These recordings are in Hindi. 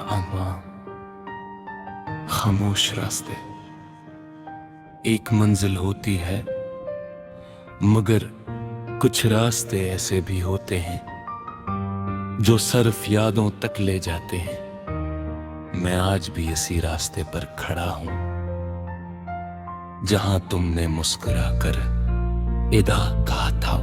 आमा खामोश रास्ते, एक मंजिल होती है, मगर कुछ रास्ते ऐसे भी होते हैं जो सिर्फ यादों तक ले जाते हैं। मैं आज भी इसी रास्ते पर खड़ा हूं जहां तुमने मुस्कुरा कर इदा कहा था।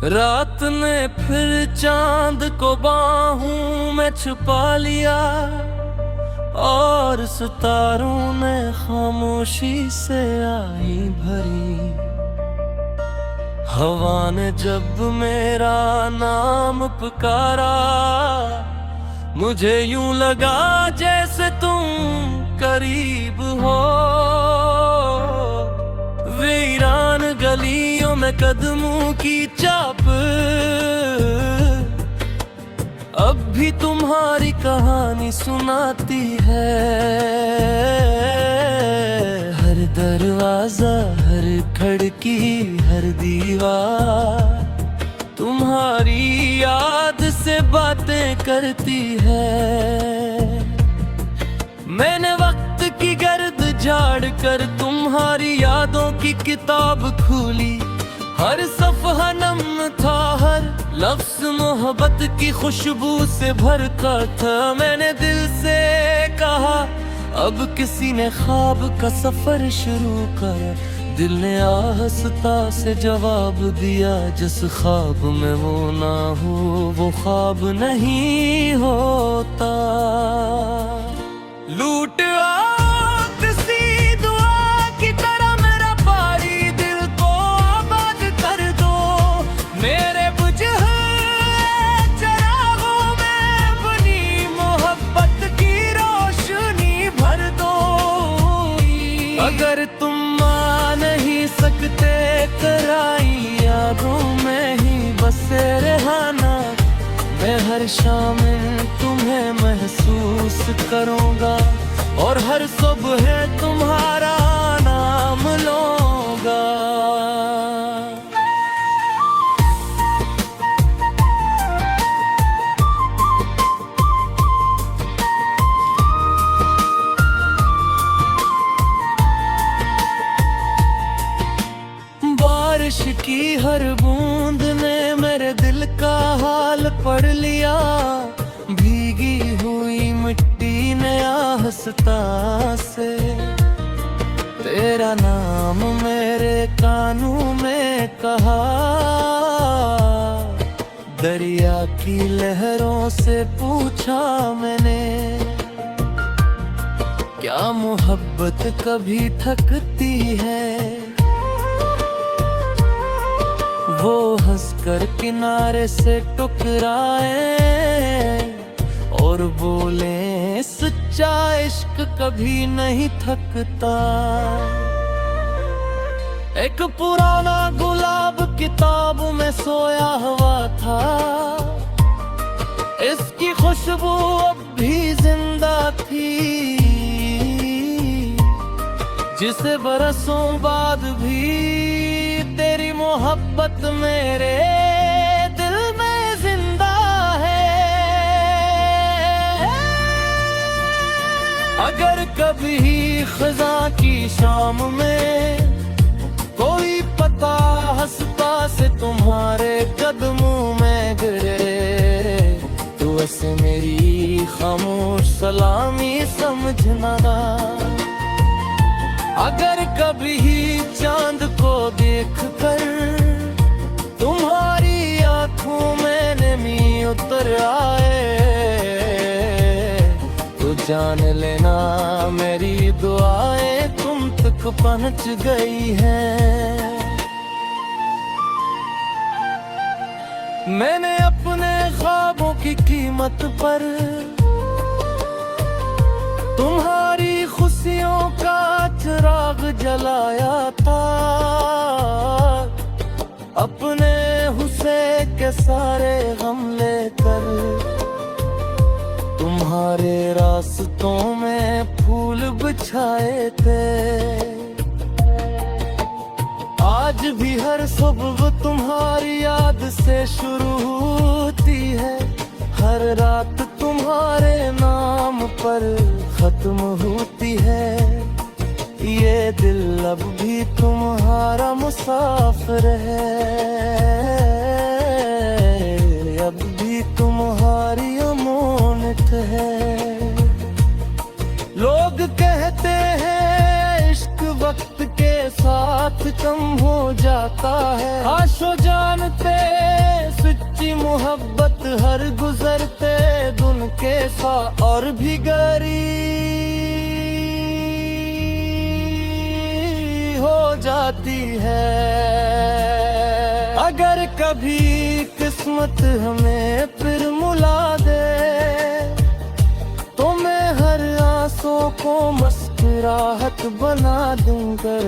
रात ने फिर चांद को बाहों में छुपा लिया और सितारों ने खामोशी से आई भरी। हवा ने जब मेरा नाम पुकारा, मुझे यूं लगा जैसे तुम करीब हो। वीरान गलियों में कदमों की चाप अब भी तुम्हारी कहानी सुनाती है। हर दरवाजा, हर खिड़की, हर दीवार तुम्हारी याद से बातें करती है। मैंने वक्त की गर्द झाड़ कर तुम्हारी यादों की किताब खोली। हर सफ़हा नम था, हर लफ्ज़ मोहब्बत की खुशबू से भरता था। मैंने दिल से कहा अब किसी ने ख्वाब का सफर शुरू कर। दिल ने आहिस्ता से जवाब दिया, जिस ख्वाब में वो ना हो वो ख्वाब नहीं होता। लूट अगर तुम मान नहीं सकते कराई यादों में ही बसे रहना। मैं हर शाम तुम्हें महसूस करूंगा और हर सुबह तुम्हारा नाम लूंगा। बारिश की हर बूंद ने मेरे दिल का हाल पढ़ लिया। भीगी हुई मिट्टी ने आहिस्ता से तेरा नाम मेरे कानों में कहा। दरिया की लहरों से पूछा मैंने, क्या मोहब्बत कभी थकती है? वो हंसकर किनारे से टकराए और बोले, सच्चा इश्क कभी नहीं थकता। एक पुराना गुलाब किताब में सोया हुआ था, इसकी खुशबू अब भी जिंदा थी। जिसे बरसों बाद भी तेरी मोहब्बत मेरे दिल में जिंदा है। अगर कभी खज़ां की शाम में कोई पता हंसता से तुम्हारे कदमों में गिरे, तो ऐसे मेरी खामोश सलामी समझना। अगर कभी चांद को देखकर तुम्हारी आंखों में नमी उतर आए, तो जान लेना मेरी दुआएं तुम तक पहुंच गई हैं। मैंने अपने ख्वाबों की कीमत पर तुम्हारी खुशियों का चिराग जलाया था। अपने हुस्से के सारे गम लेकर तुम्हारे रास्तों में फूल बिछाए थे। आज भी हर सुबह तुम्हारी याद से शुरू होती है। हर रात तुम्हारे नाम पर खत्म होती है। ये दिल अब भी तुम्हारा मुसाफिर है, अब भी तुम्हारी अमानत है। लोग कहते हैं इश्क वक्त के साथ कम हो जाता है, आशो जानते सच्ची मोहब्बत हर गुजरते दिन के साथ और भी गहरी हो जाती है। अगर कभी किस्मत हमें फिर मिला दे तो मैं हर आंसू को मुस्कुराहट बना दूंगा।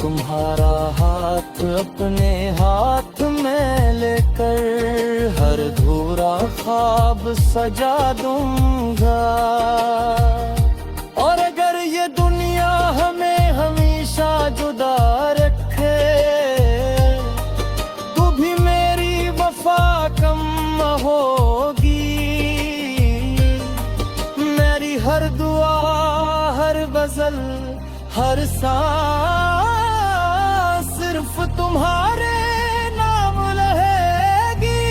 तुम्हारा हाथ अपने हाथ में लेकर हर अधूरा ख्वाब सजा दूंगा। और अगर ये दुनिया हमें हमेशा जुदा रखे तो भी मेरी वफा कम होगी। मेरी हर दुआ हर गजल हर सांस सिर्फ तुम्हारे नाम रहेगी।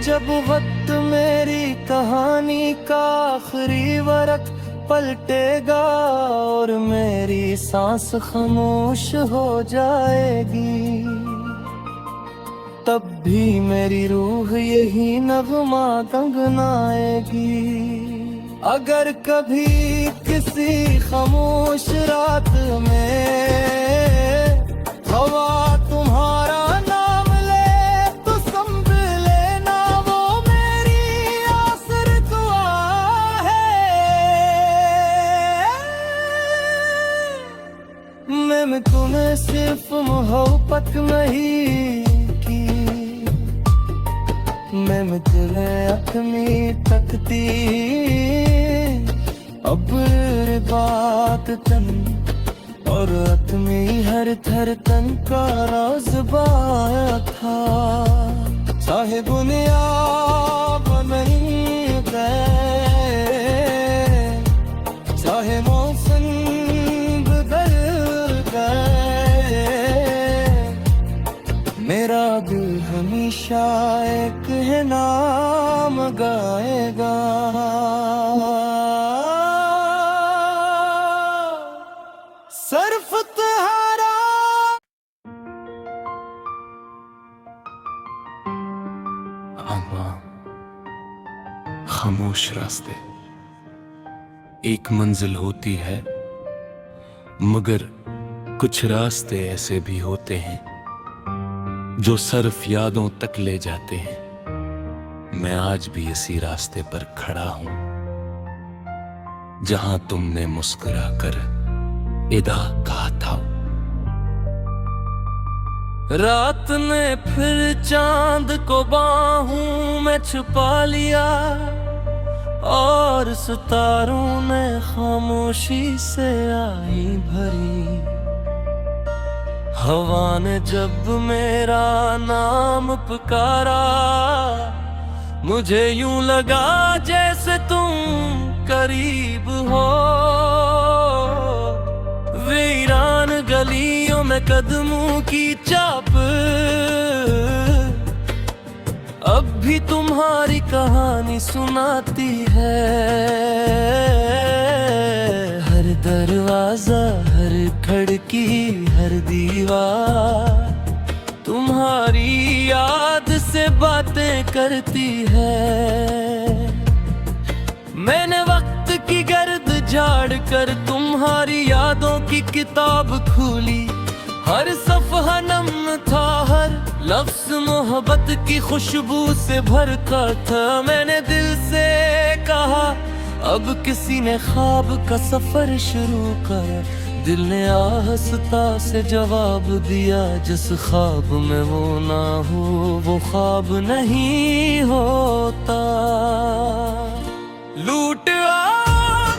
जब वक्त मेरी कहानी का आखिरी वरक पलटेगा और मेरी सांस खामोश हो जाएगी, तब भी मेरी रूह यही नगमा गुनगुनाएगी। अगर कभी किसी खामोश रात में हवा तुम्हारा नाम ले तो समझ लेना वो मेरी आखिरी दुआ है। मैं तुम्हें सिर्फ मोहब्बत नहीं की, मैं तुझे अखमी तकती अब बात तन और अतमी हर थर तन का राज बाया था। चाहे दुनिया बदल गए, चाहे मौसम बदल गए, मेरा दिल हमेशा एक है नाम गाएगा। सिर्फ तुम्हारा। खामोश रास्ते एक मंजिल होती है, मगर कुछ रास्ते ऐसे भी होते हैं जो सिर्फ यादों तक ले जाते हैं। मैं आज भी इसी रास्ते पर खड़ा हूं जहां तुमने मुस्कुरा कर इदा कहा था। रात ने फिर चांद को बाहों में छुपा लिया और सितारों ने खामोशी से आई भरी। हवा ने जब मेरा नाम पुकारा मुझे यूं लगा जैसे तुम करीब हो। वीरान गलियों में कदमों की चाप अब भी तुम्हारी कहानी सुनाती है। हर दरवाजा हर खिड़की हर दीवार तुम्हारी याद से बातें करती है। मैंने वक्त की गर्द झाड़ कर तुम्हारी यादों की किताब खोली। हर सफ़हा नम था, हर लफ्ज़ मोहब्बत की खुशबू से भरता था। मैंने दिल से कहा अब किसी ने ख्वाब का सफर शुरू कर। दिल ने आहिस्ता से जवाब दिया जिस ख्वाब में वो ना हो वो ख्वाब नहीं होता। लूट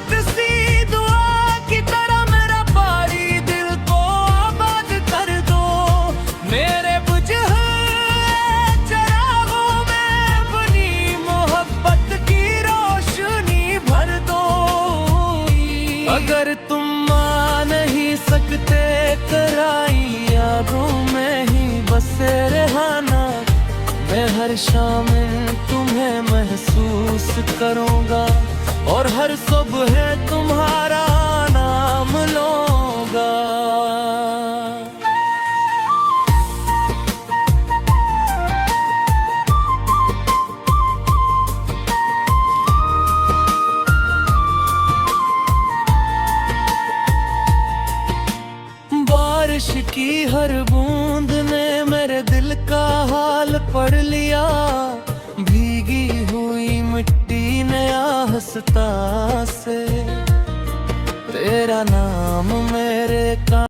किसी दुआ की तरह मेरा पारी दिल को आबाद कर दो। मेरे बुझे चिराग लगते कराई यादों में ही बसे रहना। मैं हर शाम तुम्हें महसूस करूंगा और हर सुबह तुम्हारा नाम लूंगा। बारिश की हर बूंद ने मेरे दिल का हाल पढ़ लिया। भीगी हुई मिट्टी ने आहस्ता से तेरा नाम मेरे